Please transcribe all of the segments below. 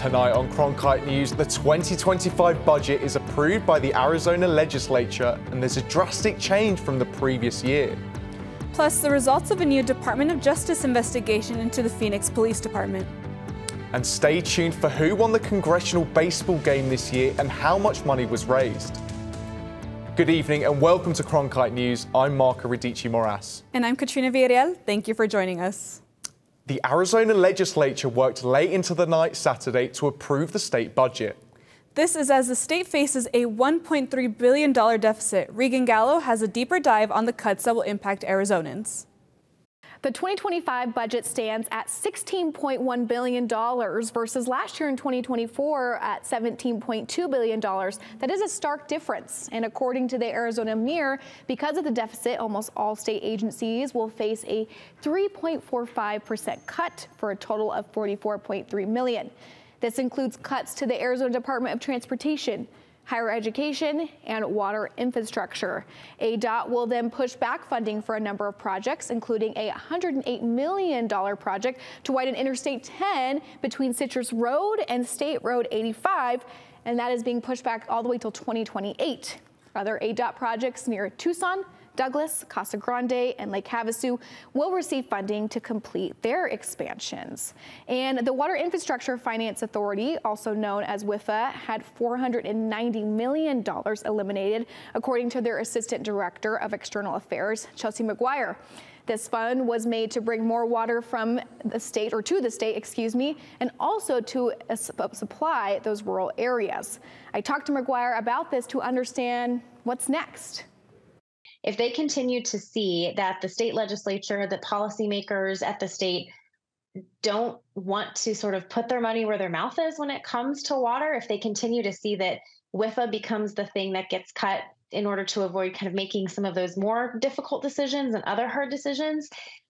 Tonight on Cronkite News, the 2025 budget is approved by the Arizona Legislature, and there's a drastic change from the previous year. Plus, the results of a new Department of Justice investigation into the Phoenix Police Department. And stay tuned for who won the congressional baseball game this year and how much money was raised. Good evening and welcome to Cronkite News. I'm Marco Radici-Moras. And I'm Katrina Villarreal. Thank you for joining us. The Arizona Legislature worked late into the night Saturday to approve the state budget. This is as the state faces a $1.3 billion deficit. Regan Gallo has a deeper dive on the cuts that will impact Arizonans. The 2025 budget stands at $16.1 billion versus last year in 2024 at $17.2 billion. That is a stark difference. And according to the Arizona Mirror, because of the deficit, almost all state agencies will face a 3.45% cut for a total of $44.3 million. This includes cuts to the Arizona Department of Transportation, higher education, and water infrastructure. ADOT will then push back funding for a number of projects, including a $108 million project to widen Interstate 10 between Citrus Road and State Road 85, and that is being pushed back all the way till 2028. Other ADOT projects near Tucson, Douglas, Casa Grande, and Lake Havasu will receive funding to complete their expansions. And the Water Infrastructure Finance Authority, also known as WIFA, had $490 million eliminated, according to their Assistant Director of External Affairs, Chelsea McGuire. This fund was made to bring more water from the state, or to the state, excuse me, and also to supply those rural areas. I talked to McGuire about this to understand what's next. If they continue to see that the state legislature, the policymakers at the state don't want to sort of put their money where their mouth is when it comes to water, if they continue to see that WIFA becomes the thing that gets cut in order to avoid kind of making some of those more difficult decisions and other hard decisions,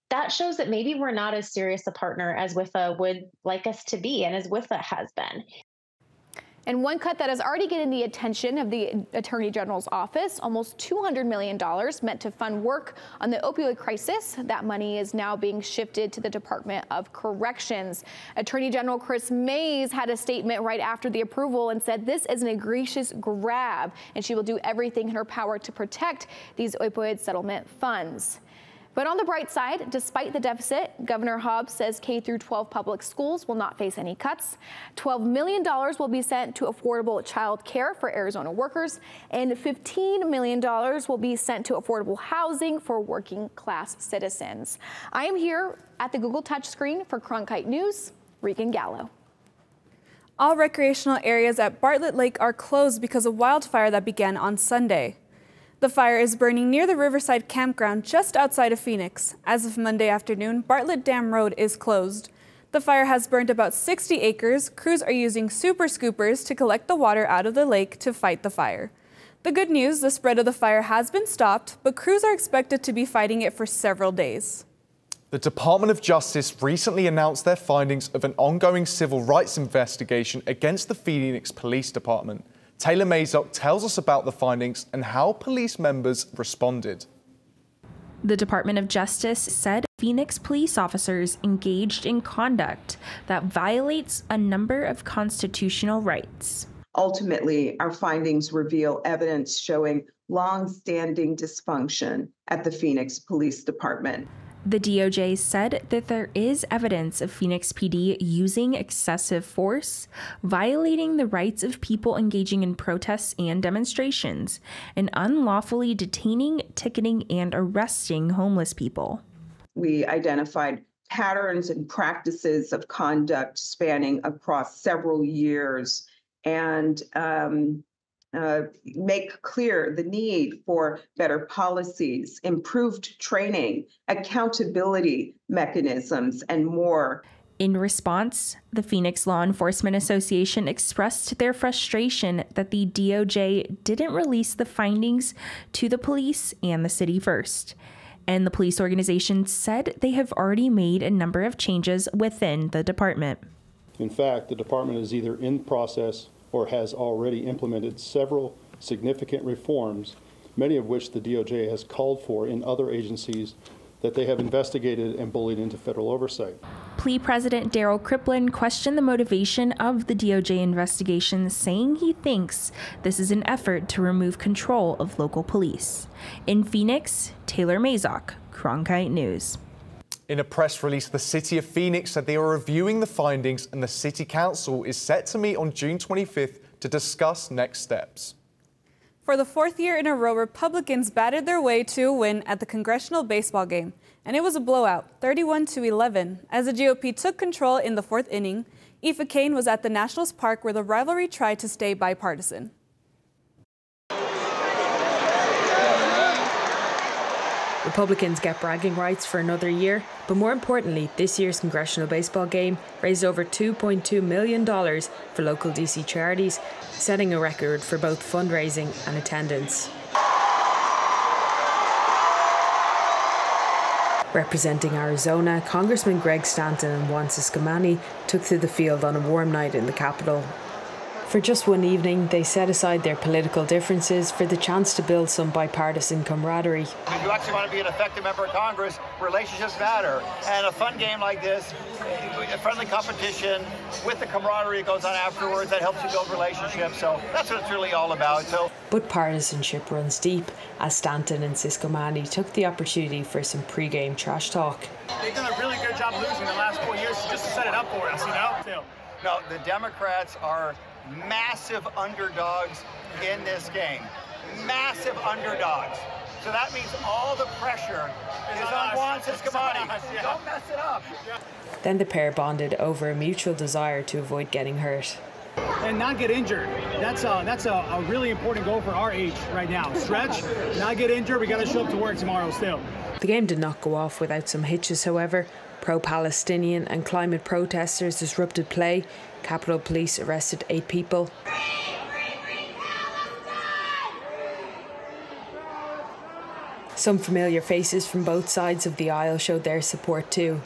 that shows that maybe we're not as serious a partner as WIFA would like us to be and as WIFA has been. And one cut that is already getting the attention of the Attorney General's office, almost $200 million meant to fund work on the opioid crisis. That money is now being shifted to the Department of Corrections. Attorney General Chris Mays had a statement right after the approval and said this is an egregious grab, and she will do everything in her power to protect these opioid settlement funds. But on the bright side, despite the deficit, Governor Hobbs says K-12 public schools will not face any cuts. $12 million will be sent to affordable child care for Arizona workers, and $15 million will be sent to affordable housing for working class citizens. I am here at the Google touchscreen for Cronkite News, Regan Gallo. All recreational areas at Bartlett Lake are closed because of wildfire that began on Sunday. The fire is burning near the Riverside Campground just outside of Phoenix. As of Monday afternoon, Bartlett Dam Road is closed. The fire has burned about 60 acres. Crews are using super scoopers to collect the water out of the lake to fight the fire. The good news, the spread of the fire has been stopped, but crews are expected to be fighting it for several days. The Department of Justice recently announced their findings of an ongoing civil rights investigation against the Phoenix Police Department. Taylor Mazok tells us about the findings and how police members responded. The Department of Justice said Phoenix police officers engaged in conduct that violates a number of constitutional rights. Ultimately, our findings reveal evidence showing long-standing dysfunction at the Phoenix Police Department. The DOJ said that there is evidence of Phoenix PD using excessive force, violating the rights of people engaging in protests and demonstrations, and unlawfully detaining, ticketing, and arresting homeless people. We identified patterns and practices of conduct spanning across several years and make clear the need for better policies, improved training, accountability mechanisms, and more. In response, the Phoenix Law Enforcement Association expressed their frustration that the DOJ didn't release the findings to the police and the city first. And the police organization said they have already made a number of changes within the department. In fact, the department is either in process or has already implemented several significant reforms, many of which the DOJ has called for in other agencies that they have investigated and bullied into federal oversight. PLE President Darryl Kriplin questioned the motivation of the DOJ investigation, saying he thinks this is an effort to remove control of local police. In Phoenix, Taylor Mazok, Cronkite News. In a press release, the City of Phoenix said they are reviewing the findings and the City Council is set to meet on June 25th to discuss next steps. For the fourth year in a row, Republicans batted their way to a win at the congressional baseball game, and it was a blowout, 31-11. As the GOP took control in the fourth inning, Aoife Kane was at the Nationals Park where the rivalry tried to stay bipartisan. Republicans get bragging rights for another year, but more importantly, this year's congressional baseball game raised over $2.2 million for local DC charities, setting a record for both fundraising and attendance. Representing Arizona, Congressman Greg Stanton and Juan Ciscomani took to the field on a warm night in the Capitol. For just one evening, they set aside their political differences for the chance to build some bipartisan camaraderie. If you actually want to be an effective member of Congress, relationships matter. And a fun game like this, a friendly competition with the camaraderie that goes on afterwards, that helps you build relationships. So that's what it's really all about. But partisanship runs deep, as Stanton and Ciscomani took the opportunity for some pre-game trash talk. They've done a really good job losing the last 4 years just to set it up for us, you know? No, the Democrats are massive underdogs in this game. Massive underdogs. So that means all the pressure is on Juan Ciscomani. Don't mess it up. Then the pair bonded over a mutual desire to avoid getting hurt. And not get injured. That's a really important goal for our age right now. Stretch, not get injured. We got to show up to work tomorrow still. The game did not go off without some hitches, however. Pro-Palestinian and climate protesters disrupted play. Capitol Police arrested 8 people. Some familiar faces from both sides of the aisle showed their support too.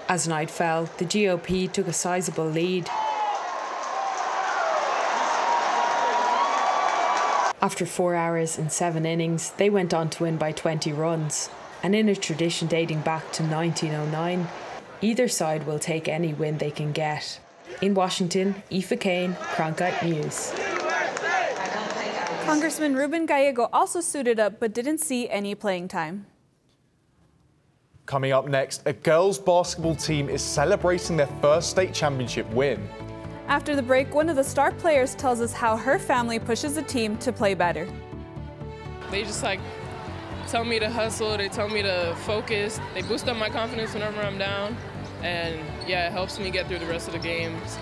As night fell, the GOP took a sizable lead. After 4 hours and 7 innings, they went on to win by 20 runs. And in a tradition dating back to 1909, either side will take any win they can get. In Washington, Aoife Kane, Cronkite News. Congressman Ruben Gallego also suited up but didn't see any playing time. Coming up next, a girls' basketball team is celebrating their first state championship win. After the break, one of the star players tells us how her family pushes the team to play better. They just tell me to hustle, they tell me to focus, they boost up my confidence whenever I'm down, and yeah, it helps me get through the rest of the games.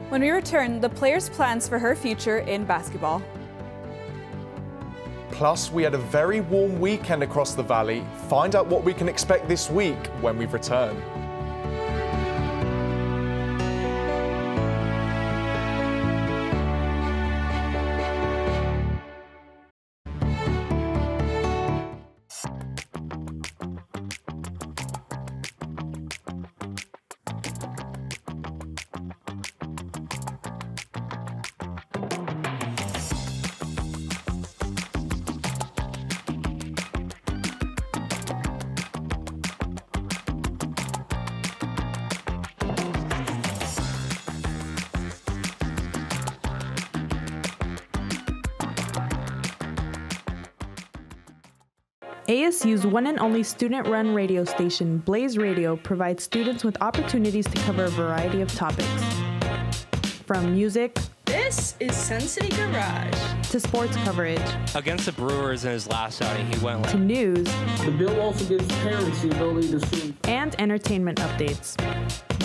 When we return, the players' plans for her future in basketball. Plus, we had a very warm weekend across the valley. Find out what we can expect this week when we return. ASU's one and only student-run radio station, Blaze Radio, provides students with opportunities to cover a variety of topics. From music, this is Sun City Garage, to sports coverage. Against the Brewers in his last outing, he went to news. The bill also gives parents the ability to sue. And entertainment updates.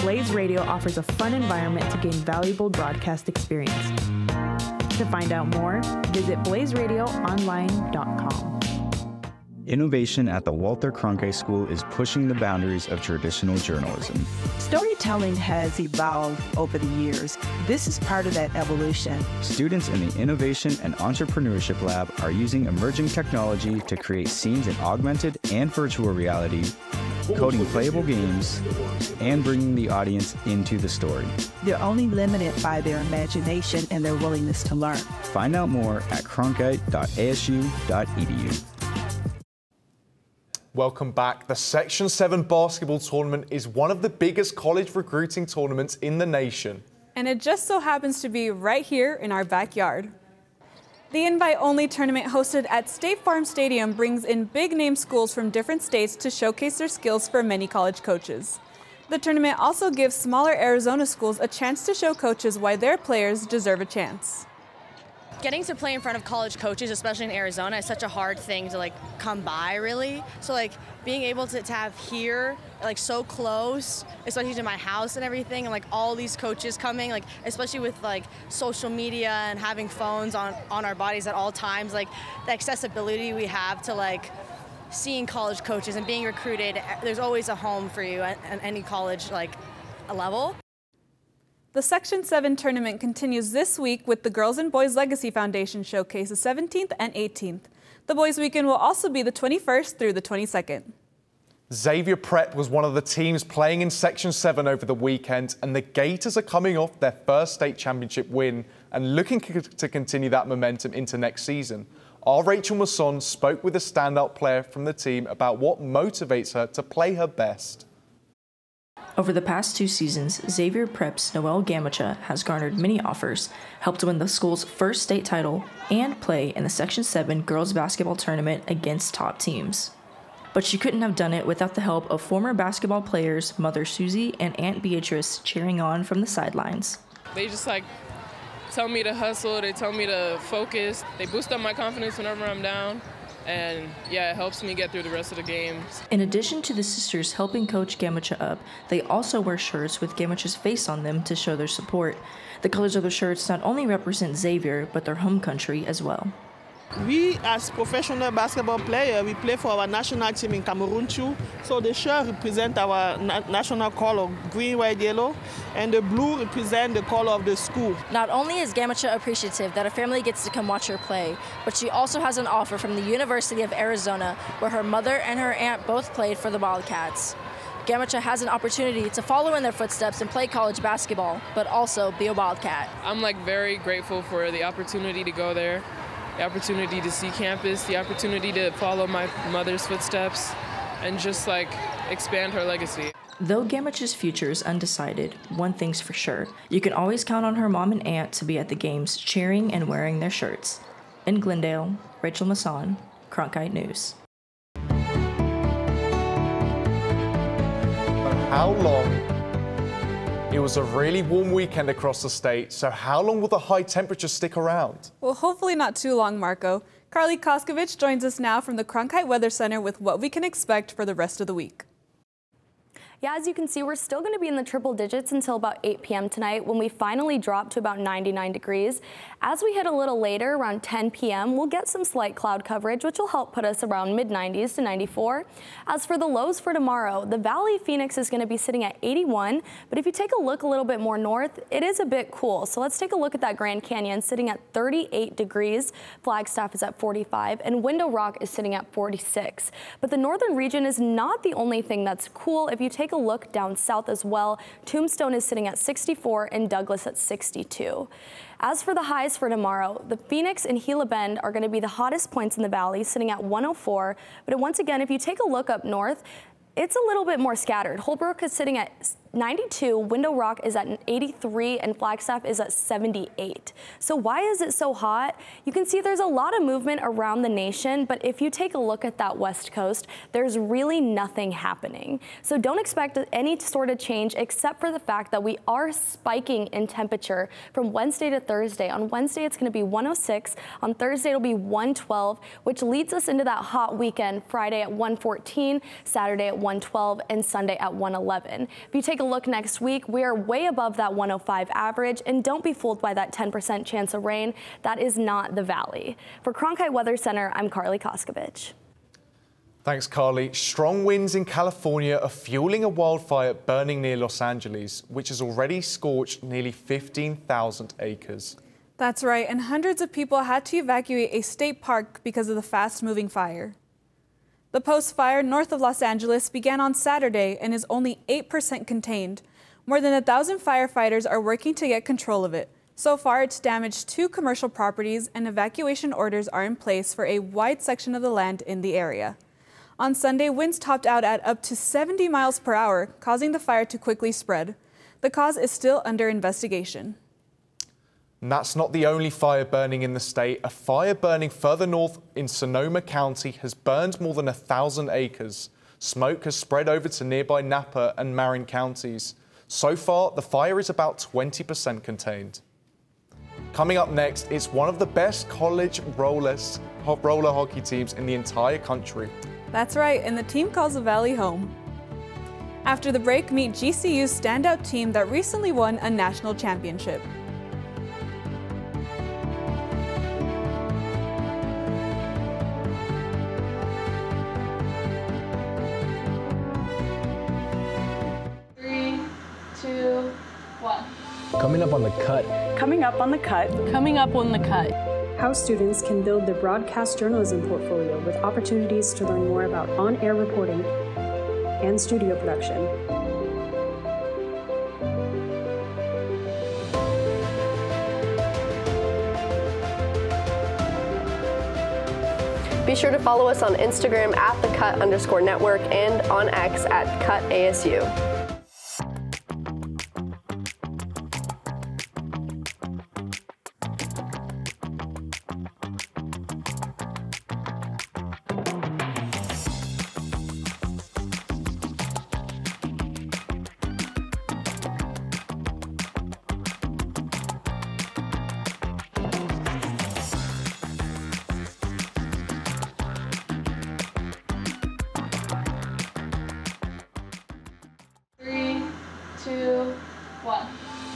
Blaze Radio offers a fun environment to gain valuable broadcast experience. To find out more, visit blazeradioonline.com. Innovation at the Walter Cronkite School is pushing the boundaries of traditional journalism. Storytelling has evolved over the years. This is part of that evolution. Students in the Innovation and Entrepreneurship Lab are using emerging technology to create scenes in augmented and virtual reality, coding playable games, and bringing the audience into the story. They're only limited by their imagination and their willingness to learn. Find out more at cronkite.asu.edu. Welcome back. The Section 7 basketball tournament is one of the biggest college recruiting tournaments in the nation. And it just so happens to be right here in our backyard. The invite-only tournament hosted at State Farm Stadium brings in big-name schools from different states to showcase their skills for many college coaches. The tournament also gives smaller Arizona schools a chance to show coaches why their players deserve a chance. Getting to play in front of college coaches, especially in Arizona, is such a hard thing to come by, really. So being able to have here, so close, especially to my house and everything, and all these coaches coming, especially with social media and having phones on our bodies at all times, the accessibility we have to seeing college coaches and being recruited, there's always a home for you at any college level. The Section 7 tournament continues this week with the Girls and Boys Legacy Foundation Showcase the 17th and 18th. The Boys Weekend will also be the 21st through the 22nd. Xavier Prep was one of the teams playing in Section 7 over the weekend, and the Gators are coming off their first state championship win and looking to continue that momentum into next season. Our Rachel Masson spoke with a standout player from the team about what motivates her to play her best. Over the past 2 seasons, Xavier Prep's Noelle Gamacha has garnered many offers, helped win the school's first state title, and play in the Section 7 girls basketball tournament against top teams. But she couldn't have done it without the help of former basketball players Mother Susie and Aunt Beatrice cheering on from the sidelines. They just tell me to hustle, they tell me to focus, they boost up my confidence whenever I'm down. And yeah, it helps me get through the rest of the games. In addition to the sisters helping coach Gamacha up, they also wear shirts with Gamacha's face on them to show their support. The colors of the shirts not only represent Xavier, but their home country as well. We, as professional basketball players, we play for our national team in Cameroon too. So the shirt represents our national color, green, white, yellow, and the blue represents the color of the school. Not only is Gamacha appreciative that a family gets to come watch her play, but she also has an offer from the University of Arizona, where her mother and her aunt both played for the Wildcats. Gamacha has an opportunity to follow in their footsteps and play college basketball, but also be a Wildcat. I'm very grateful for the opportunity to go there. The opportunity to see campus, the opportunity to follow my mother's footsteps, and just expand her legacy. Though Gamacha's future is undecided, one thing's for sure. You can always count on her mom and aunt to be at the games cheering and wearing their shirts. In Glendale, Rachel Masson, Cronkite News. How long? It was a really warm weekend across the state, so how long will the high temperatures stick around? Well, hopefully not too long, Marco. Carly Koskovich joins us now from the Cronkite Weather Center with what we can expect for the rest of the week. Yeah, as you can see, we're still going to be in the triple digits until about 8 p.m. tonight, when we finally drop to about 99 degrees. As we hit a little later, around 10 p.m., we'll get some slight cloud coverage, which will help put us around mid-90s to 94. As for the lows for tomorrow, the Valley Phoenix is going to be sitting at 81, but if you take a look a little bit more north, it is a bit cool. So let's take a look at that Grand Canyon sitting at 38 degrees. Flagstaff is at 45, and Window Rock is sitting at 46. But the northern region is not the only thing that's cool. If you take a look down south as well, Tombstone is sitting at 64 and Douglas at 62. As for the highs for tomorrow, the Phoenix and Gila Bend are going to be the hottest points in the valley, sitting at 104. But once again, if you take a look up north, it's a little bit more scattered. Holbrook is sitting at 92, Window Rock is at 83, and Flagstaff is at 78. So why is it so hot? You can see there's a lot of movement around the nation, but if you take a look at that west coast, there's really nothing happening. So don't expect any sort of change except for the fact that we are spiking in temperature from Wednesday to Thursday. On Wednesday, it's going to be 106. On Thursday, it'll be 112, which leads us into that hot weekend, Friday at 114, Saturday at 112, and Sunday at 111. If you take a look next week, we are way above that 105 average, and don't be fooled by that 10% chance of rain. That is not the valley. For Cronkite Weather Center, I'm Carly Koskovich. Thanks, Carly. Strong winds in California are fueling a wildfire burning near Los Angeles, which has already scorched nearly 15,000 acres. That's right, and hundreds of people had to evacuate a state park because of the fast-moving fire. The Post fire north of Los Angeles began on Saturday and is only 8% contained. More than 1,000 firefighters are working to get control of it. So far, it's damaged 2 commercial properties, and evacuation orders are in place for a wide section of the land in the area. On Sunday, winds topped out at up to 70 miles per hour, causing the fire to quickly spread. The cause is still under investigation. And that's not the only fire burning in the state. A fire burning further north in Sonoma County has burned more than 1,000 acres. Smoke has spread over to nearby Napa and Marin counties. So far, the fire is about 20% contained. Coming up next, it's one of the best college roller hockey teams in the entire country. That's right, and the team calls the Valley home. After the break, meet GCU's standout team that recently won a national championship. Coming up on the cut. Coming up on the cut. Coming up on the cut. How students can build their broadcast journalism portfolio with opportunities to learn more about on-air reporting and studio production. Be sure to follow us on Instagram at @thecut_network and on X at @CutASU.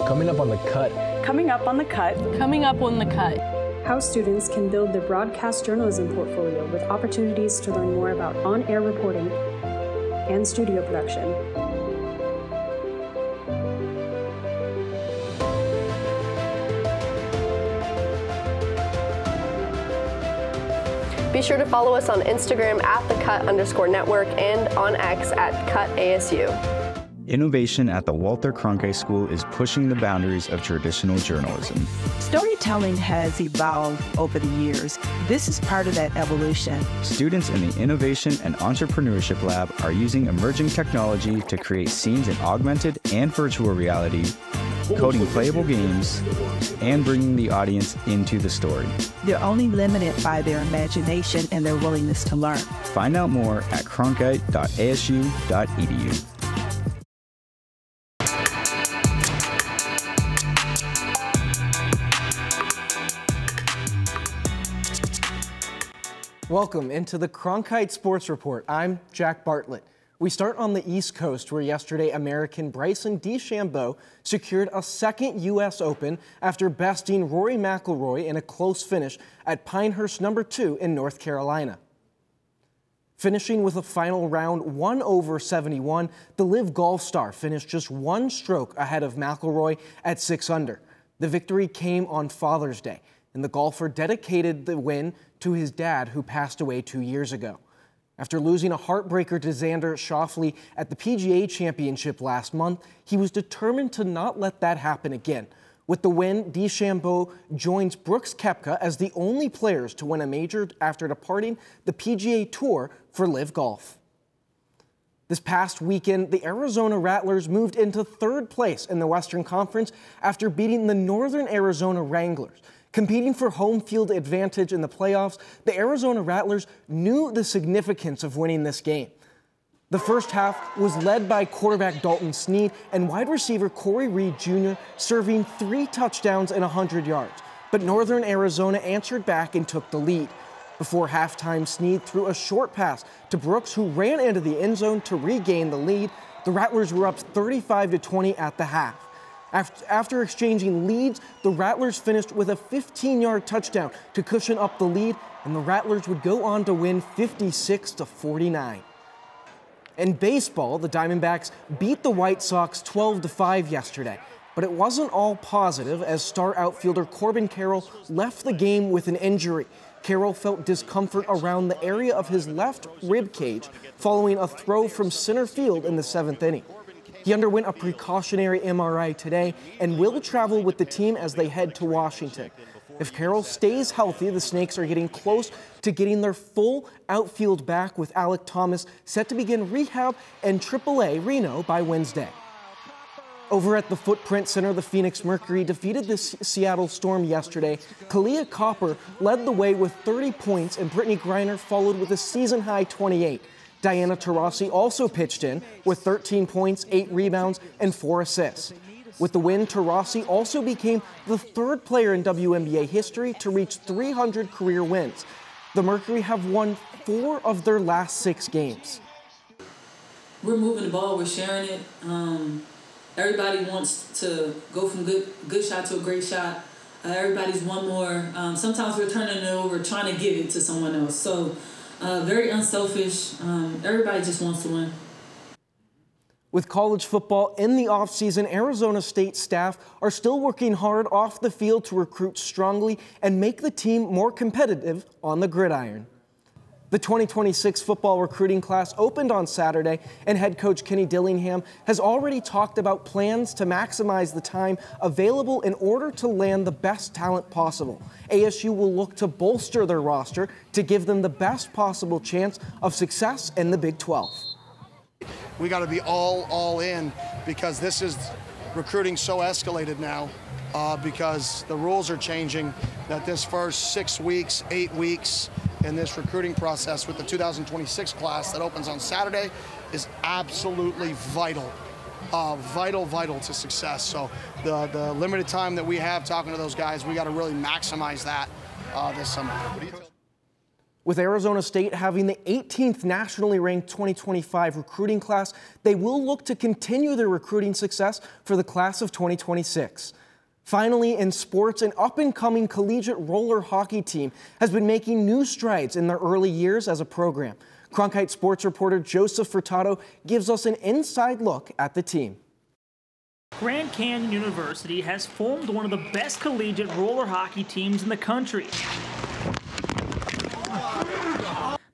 Coming up on the cut. Coming up on the cut. Coming up on the cut. How students can build their broadcast journalism portfolio with opportunities to learn more about on-air reporting and studio production. Be sure to follow us on Instagram at @thecut_network and on X at @CutASU. Innovation at the Walter Cronkite School is pushing the boundaries of traditional journalism. Storytelling has evolved over the years. This is part of that evolution. Students in the Innovation and Entrepreneurship Lab are using emerging technology to create scenes in augmented and virtual reality, coding playable games, and bringing the audience into the story. They're only limited by their imagination and their willingness to learn. Find out more at cronkite.asu.edu. Welcome into the Cronkite Sports Report. I'm Jack Bartlett. We start on the East Coast, where yesterday American Bryson DeChambeau secured a second U.S. Open after besting Rory McIlroy in a close finish at Pinehurst No. 2 in North Carolina. Finishing with a final round 1/71, the LIV Golf star finished just one stroke ahead of McIlroy at 6 under. The victory came on Father's Day, and the golfer dedicated the win to his dad, who passed away 2 years ago. After losing a heartbreaker to Xander Schauffele at the PGA Championship last month, he was determined to not let that happen again. With the win, DeChambeau joins Brooks Koepka as the only players to win a major after departing the PGA Tour for LIV Golf. This past weekend, the Arizona Rattlers moved into third place in the Western Conference after beating the Northern Arizona Wranglers. Competing for home field advantage in the playoffs, the Arizona Rattlers knew the significance of winning this game. The first half was led by quarterback Dalton Snead and wide receiver Corey Reed Jr. serving 3 touchdowns and 100 yards. But Northern Arizona answered back and took the lead. Before halftime, Snead threw a short pass to Brooks, who ran into the end zone to regain the lead. The Rattlers were up 35-20 at the half. After exchanging leads, the Rattlers finished with a 15-yard touchdown to cushion up the lead, and the Rattlers would go on to win 56-49. In baseball, the Diamondbacks beat the White Sox 12-5 yesterday, but it wasn't all positive as star outfielder Corbin Carroll left the game with an injury. Carroll felt discomfort around the area of his left rib cage following a throw from center field in the 7th inning. He underwent a precautionary MRI today and will travel with the team as they head to Washington. If Carroll stays healthy, the Snakes are getting close to getting their full outfield back, with Alec Thomas set to begin rehab in AAA Reno by Wednesday. Over at the Footprint Center, the Phoenix Mercury defeated the Seattle Storm yesterday. Kalia Copper led the way with 30 points, and Brittany Griner followed with a season-high 28. Diana Taurasi also pitched in with 13 points, 8 rebounds, and 4 assists. With the win, Taurasi also became the third player in WNBA history to reach 300 career wins. The Mercury have won 4 of their last 6 games. We're moving the ball, we're sharing it. Everybody wants to go from good shot to a great shot. Everybody's one more. Sometimes we're turning it over, trying to give it to someone else. So very unselfish. Everybody just wants to win. With college football in the offseason, Arizona State staff are still working hard off the field to recruit strongly and make the team more competitive on the gridiron. The 2026 football recruiting class opened on Saturday, and head coach Kenny Dillingham has already talked about plans to maximize the time available in order to land the best talent possible. ASU will look to bolster their roster to give them the best possible chance of success in the Big 12. We got to be all in, because this is recruiting so escalated now, because the rules are changing, that this first 6 weeks, 8 weeks in this recruiting process with the 2026 class that opens on Saturday is absolutely vital. Vital to success. So the limited time that we have talking to those guys, we got to really maximize that this summer. With Arizona State having the 18th nationally ranked 2025 recruiting class, they will look to continue their recruiting success for the class of 2026. Finally, in sports, an up-and-coming collegiate roller hockey team has been making new strides in their early years as a program. Cronkite sports reporter Joseph Furtado gives us an inside look at the team. Grand Canyon University has formed one of the best collegiate roller hockey teams in the country.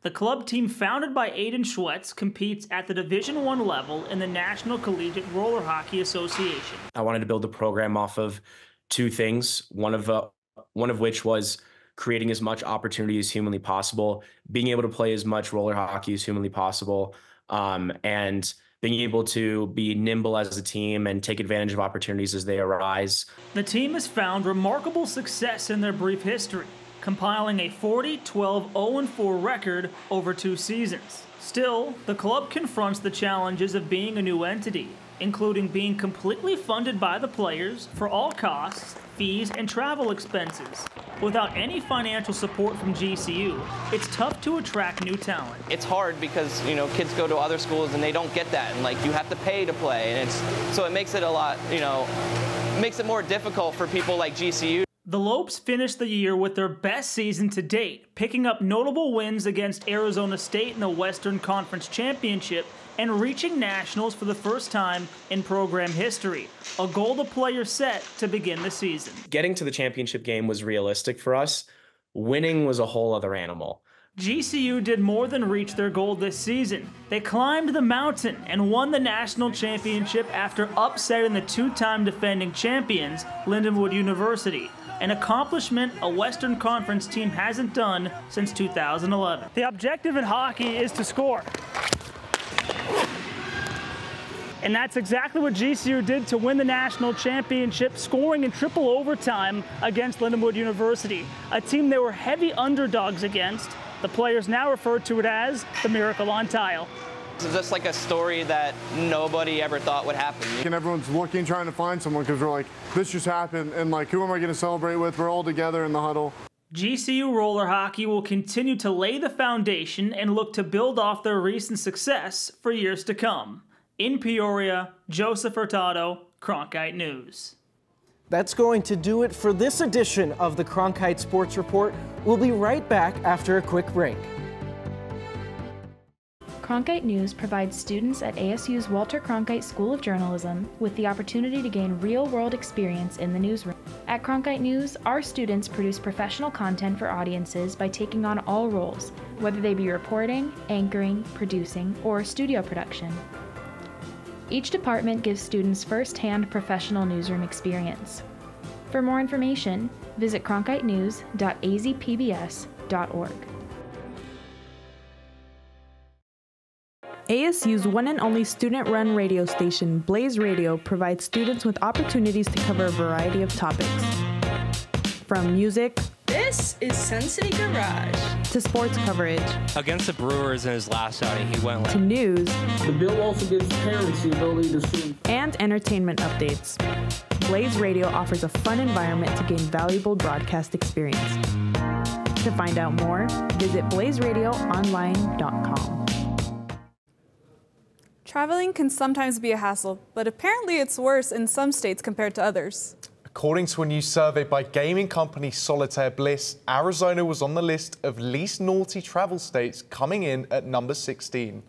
The club team, founded by Aiden Schwetz, competes at the Division I level in the National Collegiate Roller Hockey Association. I wanted to build the program off of 2 things, one of which was creating as much opportunity as humanly possible, being able to play as much roller hockey as humanly possible, and being able to be nimble as a team and take advantage of opportunities as they arise. The team has found remarkable success in their brief history, compiling a 40-12-0-4 record over 2 seasons. Still, the club confronts the challenges of being a new entity, including being completely funded by the players for all costs, fees, and travel expenses. Without any financial support from GCU, it's tough to attract new talent. It's hard because, you know, kids go to other schools and they don't get that, and like you have to pay to play, and so it makes it a lot, you know, makes it more difficult for people like GCU. The Lopes finished the year with their best season to date, picking up notable wins against Arizona State in the Western Conference Championship and reaching nationals for the first time in program history, a goal the players set to begin the season. Getting to the championship game was realistic for us. Winning was a whole other animal. GCU did more than reach their goal this season. They climbed the mountain and won the national championship after upsetting the 2-time defending champions, Lindenwood University, an accomplishment a Western Conference team hasn't done since 2011. The objective in hockey is to score. And that's exactly what GCU did to win the national championship, scoring in triple overtime against Lindenwood University, a team they were heavy underdogs against. The players now refer to it as the Miracle on Tile. It's just like a story that nobody ever thought would happen. And everyone's looking, trying to find someone, because we're like, this just happened, and like, who am I going to celebrate with? We're all together in the huddle. GCU roller hockey will continue to lay the foundation and look to build off their recent success for years to come. In Peoria, Joseph Hurtado, Cronkite News. That's going to do it for this edition of the Cronkite Sports Report. We'll be right back after a quick break. Cronkite News provides students at ASU's Walter Cronkite School of Journalism with the opportunity to gain real-world experience in the newsroom. At Cronkite News, our students produce professional content for audiences by taking on all roles, whether they be reporting, anchoring, producing, or studio production. Each department gives students first-hand professional newsroom experience. For more information, visit cronkitenews.azpbs.org. ASU's one and only student-run radio station, Blaze Radio, provides students with opportunities to cover a variety of topics. From music, this is Sun City Garage, to sports coverage. Against the Brewers in his last outing, he went to news. The bill also gives parents the ability to sue. And entertainment updates. Blaze Radio offers a fun environment to gain valuable broadcast experience. To find out more, visit blazeradioonline.com. Traveling can sometimes be a hassle, but apparently it's worse in some states compared to others. According to a new survey by gaming company Solitaire Bliss, Arizona was on the list of least naughty travel states, coming in at number 16.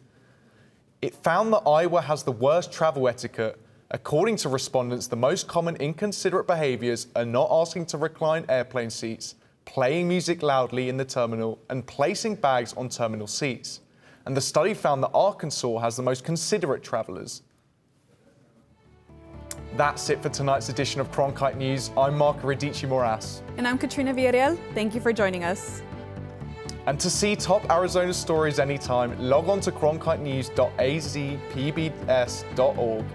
It found that Iowa has the worst travel etiquette. According to respondents, the most common inconsiderate behaviours are not asking to recline airplane seats, playing music loudly in the terminal, and placing bags on terminal seats. And the study found that Arkansas has the most considerate travellers. That's it for tonight's edition of Cronkite News. I'm Marco Radici Moras. And I'm Katrina Villarreal. Thank you for joining us. And to see top Arizona stories anytime, log on to cronkitenews.azpbs.org.